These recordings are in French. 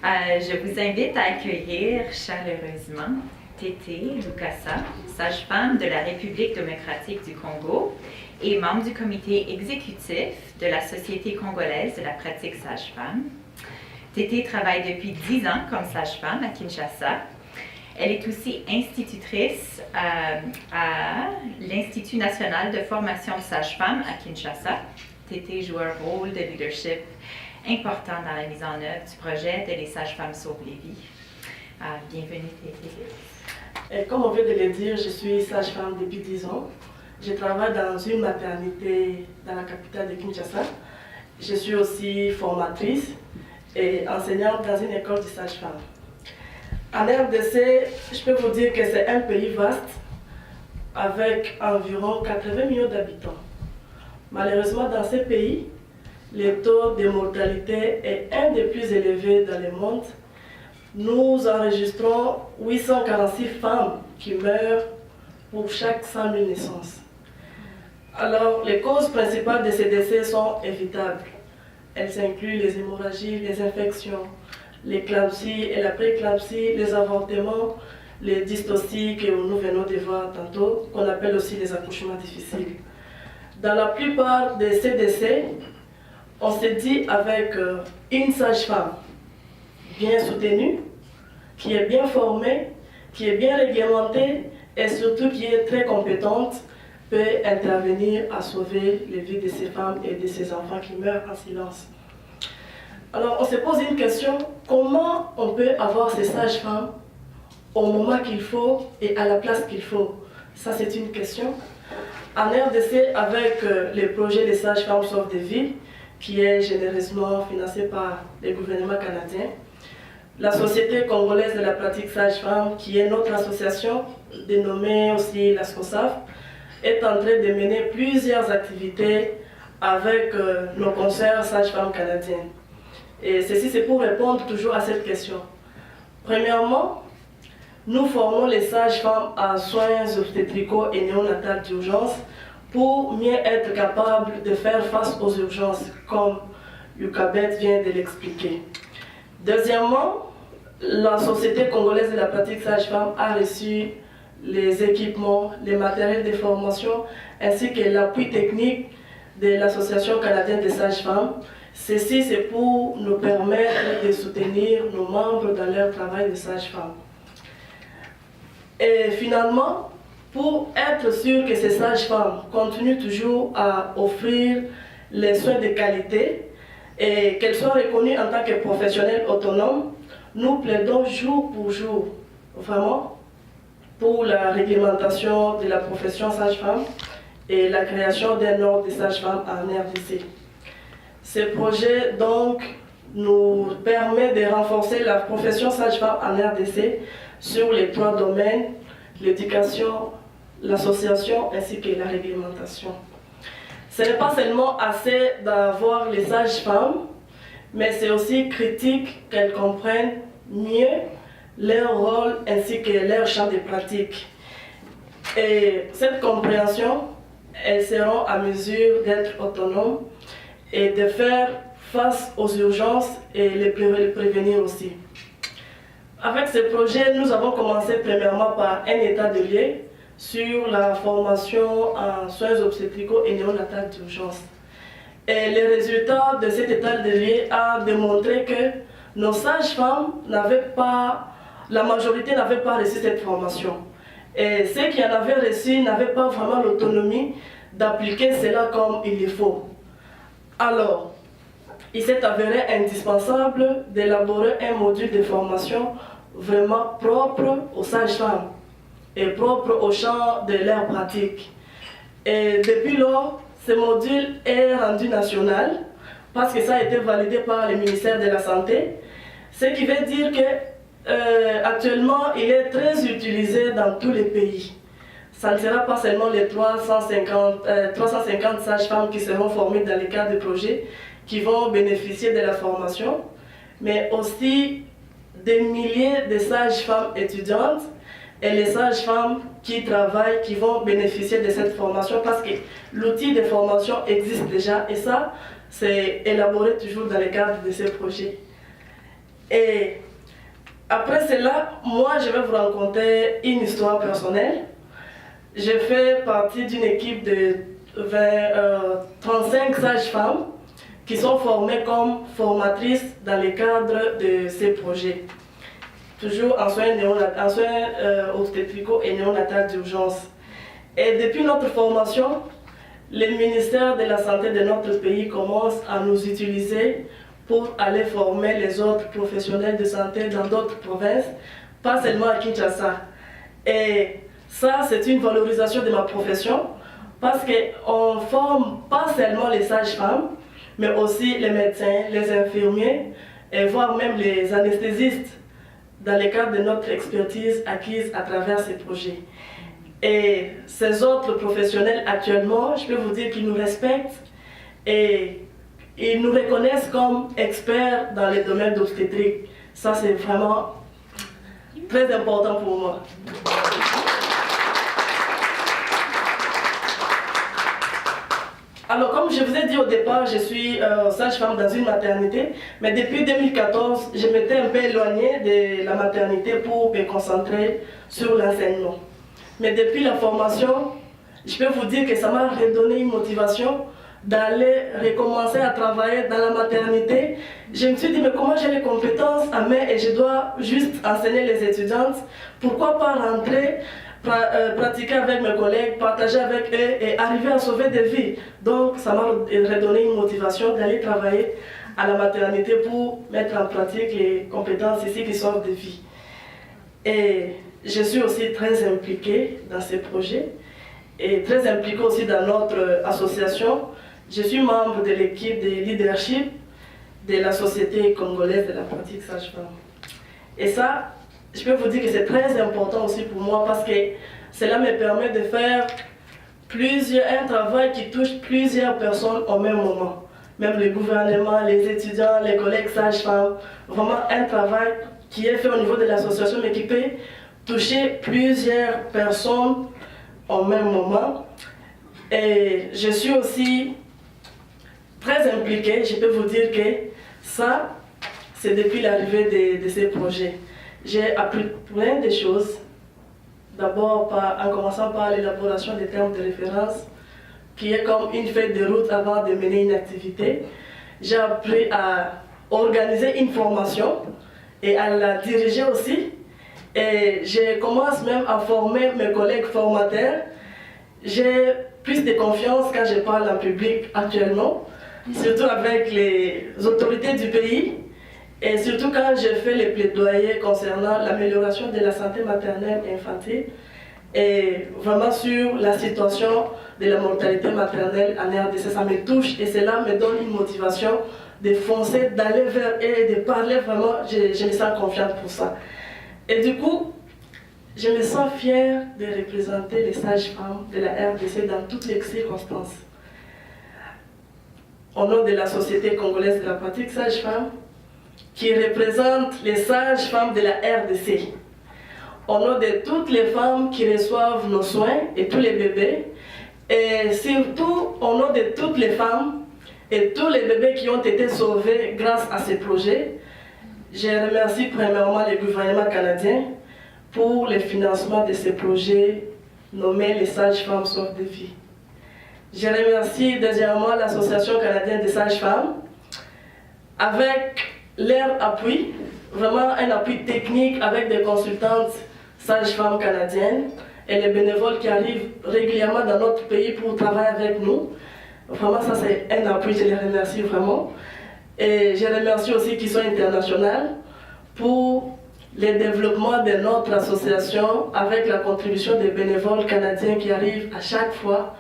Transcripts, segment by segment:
Je vous invite à accueillir chaleureusement Tété Lukasa, sage-femme de la République démocratique du Congo et membre du comité exécutif de la Société congolaise de la pratique sage-femme. Tété travaille depuis 10 ans comme sage-femme à Kinshasa. Elle est aussi institutrice à l'Institut national de formation de sage-femme à Kinshasa. Tété joue un rôle de leadership important dans la mise en œuvre du projet de Les sages-femmes sauvent les vies. Bienvenue, Tété. Comme on vient de le dire, je suis sage-femme depuis 10 ans. Je travaille dans une maternité dans la capitale de Kinshasa. Je suis aussi formatrice et enseignante dans une école de sages-femmes. En RDC, je peux vous dire que c'est un pays vaste avec environ 80 millions d'habitants. Malheureusement, dans ce pays, le taux de mortalité est un des plus élevés dans le monde. Nous enregistrons 846 femmes qui meurent pour chaque 100 000 naissances. Alors, les causes principales de ces décès sont évitables. Elles incluent les hémorragies, les infections, l'éclampsie et la prééclampsie, les avortements, les dystocies que nous venons de voir tantôt, qu'on appelle aussi les accouchements difficiles. Dans la plupart de ces décès, on se dit avec une sage-femme bien soutenue, qui est bien formée, qui est bien réglementée et surtout qui est très compétente, peut intervenir à sauver les vies de ces femmes et de ces enfants qui meurent en silence. Alors on se pose une question, comment on peut avoir ces sages-femmes au moment qu'il faut et à la place qu'il faut? Ça c'est une question. En RDC, avec le projet des sages-femmes sauvent des vies, qui est généreusement financé par le gouvernement canadien, la Société congolaise de la pratique sage-femme, qui est notre association, dénommée aussi la SCOSAF, est en train de mener plusieurs activités avec nos concerts sages-femmes canadiennes. Et ceci, c'est pour répondre toujours à cette question. Premièrement, nous formons les sages-femmes en soins obstétricaux et néonatales d'urgence pour mieux être capables de faire face aux urgences, comme Yukabet vient de l'expliquer. Deuxièmement, la Société congolaise de la pratique sage-femme a reçu les équipements, les matériels de formation, ainsi que l'appui technique de l'Association canadienne des sages-femmes. Ceci, c'est pour nous permettre de soutenir nos membres dans leur travail de sage-femme. Et finalement, pour être sûr que ces sages-femmes continuent toujours à offrir les soins de qualité et qu'elles soient reconnues en tant que professionnelles autonomes, nous plaidons jour pour jour, vraiment, pour la réglementation de la profession sage-femme et la création d'un ordre des sages-femmes en RDC. Ce projet, donc, nous permet de renforcer la profession sage-femme en RDC sur les 3 domaines, l'éducation, l'association ainsi que la réglementation. Ce n'est pas seulement assez d'avoir les sages-femmes, mais c'est aussi critique qu'elles comprennent mieux leur rôle ainsi que leur champ de pratique. Et cette compréhension, elles seront à mesure d'être autonomes et de faire face aux urgences et les prévenir aussi. Avec ce projet, nous avons commencé premièrement par un état de lieu sur la formation en soins obstétricaux et néonatales d'urgence. Et les résultats de cet état de lieu a démontré que nos sages-femmes la majorité n'avait pas reçu cette formation. Et ceux qui en avaient reçu n'avaient pas vraiment l'autonomie d'appliquer cela comme il le faut. Alors, il s'est avéré indispensable d'élaborer un module de formation vraiment propre aux sages-femmes et propre au champ de leur pratique. Et depuis lors, ce module est rendu national parce que ça a été validé par le ministère de la Santé, ce qui veut dire que actuellement il est très utilisé dans tous les pays. Ça ne sera pas seulement les 350 sages-femmes qui seront formées dans le cadre du projet qui vont bénéficier de la formation, mais aussi des milliers de sages-femmes étudiantes et les sages-femmes qui travaillent, qui vont bénéficier de cette formation parce que l'outil de formation existe déjà et ça, c'est élaboré toujours dans le cadre de ce projet. Et après cela, moi, je vais vous raconter une histoire personnelle. Je fais partie d'une équipe de 35 sages-femmes qui sont formées comme formatrices dans le cadre de ces projets. Toujours en soins obstétricaux et néonatales d'urgence. Et depuis notre formation, le ministère de la Santé de notre pays commence à nous utiliser pour aller former les autres professionnels de santé dans d'autres provinces, pas seulement à Kinshasa. Et ça, c'est une valorisation de ma profession, parce qu'on ne forme pas seulement les sages-femmes, mais aussi les médecins, les infirmiers, et voire même les anesthésistes, dans le cadre de notre expertise acquise à travers ces projets. Et ces autres professionnels actuellement, je peux vous dire qu'ils nous respectent et ils nous reconnaissent comme experts dans les domaines d'obstétrique. Ça, c'est vraiment très important pour moi. Alors, comme je vous ai dit au départ, je suis sage-femme dans une maternité, mais depuis 2014, je m'étais un peu éloignée de la maternité pour me concentrer sur l'enseignement. Mais depuis la formation, je peux vous dire que ça m'a redonné une motivation d'aller recommencer à travailler dans la maternité. Je me suis dit, mais comment j'ai les compétences à main et je dois juste enseigner les étudiantes? Pourquoi pas rentrer, pratiquer avec mes collègues, partager avec eux et arriver à sauver des vies? Donc ça m'a redonné une motivation d'aller travailler à la maternité pour mettre en pratique les compétences ici qui sauvent des vies. Et je suis aussi très impliquée dans ces projets et très impliquée aussi dans notre association. Je suis membre de l'équipe de leadership de la Société congolaise de la pratique sage-femme. Et ça, je peux vous dire que c'est très important aussi pour moi parce que cela me permet de faire un travail qui touche plusieurs personnes au même moment. Même le gouvernement, les étudiants, les collègues sages-femmes. Vraiment un travail qui est fait au niveau de l'association mais qui peut toucher plusieurs personnes au même moment. Et je suis aussi très impliquée, je peux vous dire que ça, c'est depuis l'arrivée de ces projets. J'ai appris plein de choses. D'abord en commençant par l'élaboration des termes de référence, qui est comme une feuille de route avant de mener une activité. J'ai appris à organiser une formation et à la diriger aussi. Et je commence même à former mes collègues formateurs. J'ai plus de confiance quand je parle en public actuellement, surtout avec les autorités du pays et surtout quand je fais les plaidoyers concernant l'amélioration de la santé maternelle et infantile et vraiment sur la situation de la mortalité maternelle en RDC. Ça me touche et cela me donne une motivation de foncer, d'aller vers eux et de parler vraiment. Je me sens confiante pour ça. Et du coup, je me sens fière de représenter les sages-femmes de la RDC dans toutes les circonstances. Au nom de la Société congolaise de la pratique sage-femme, qui représente les sages-femmes de la RDC. Au nom de toutes les femmes qui reçoivent nos soins et tous les bébés, et surtout au nom de toutes les femmes et tous les bébés qui ont été sauvés grâce à ces projets, je remercie premièrement le gouvernement canadien pour le financement de ces projets nommés les sages-femmes sauvent des vies. Je remercie deuxièmement l'Association canadienne des sages-femmes avec leur appui, vraiment un appui technique avec des consultantes sages-femmes canadiennes et les bénévoles qui arrivent régulièrement dans notre pays pour travailler avec nous. Vraiment ça c'est un appui, je les remercie vraiment. Et je remercie aussi qu'ils sont internationaux pour le développement de notre association avec la contribution des bénévoles canadiens qui arrivent à chaque fois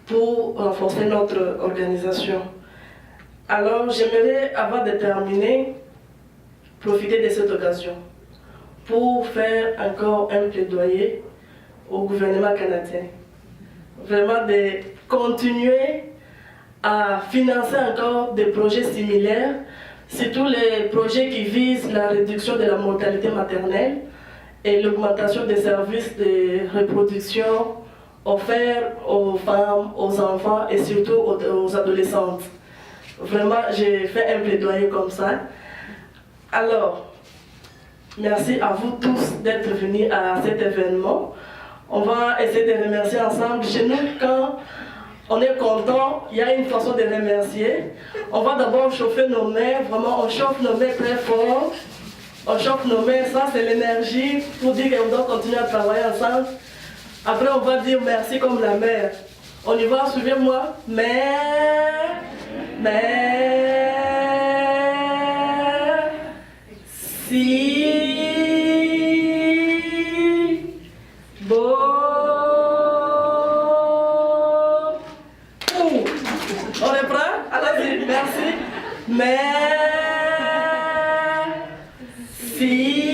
pour renforcer notre organisation. Alors j'aimerais, avant de terminer, profiter de cette occasion pour faire encore un plaidoyer au gouvernement canadien. Vraiment de continuer à financer encore des projets similaires, surtout les projets qui visent la réduction de la mortalité maternelle et l'augmentation des services de reproduction offerts aux femmes, aux enfants et surtout aux adolescentes. Vraiment, j'ai fait un plaidoyer comme ça. Alors, merci à vous tous d'être venus à cet événement. On va essayer de remercier ensemble. Chez nous, quand on est content, il y a une façon de remercier. On va d'abord chauffer nos mains, vraiment on chauffe nos mains très fort. On chauffe nos mains, ça c'est l'énergie pour dire qu'on doit continuer à travailler ensemble. Après on va dire merci comme la mère. On y va, suivez-moi. Mère, si beau. On est prêt? Allez-y, merci. Merci.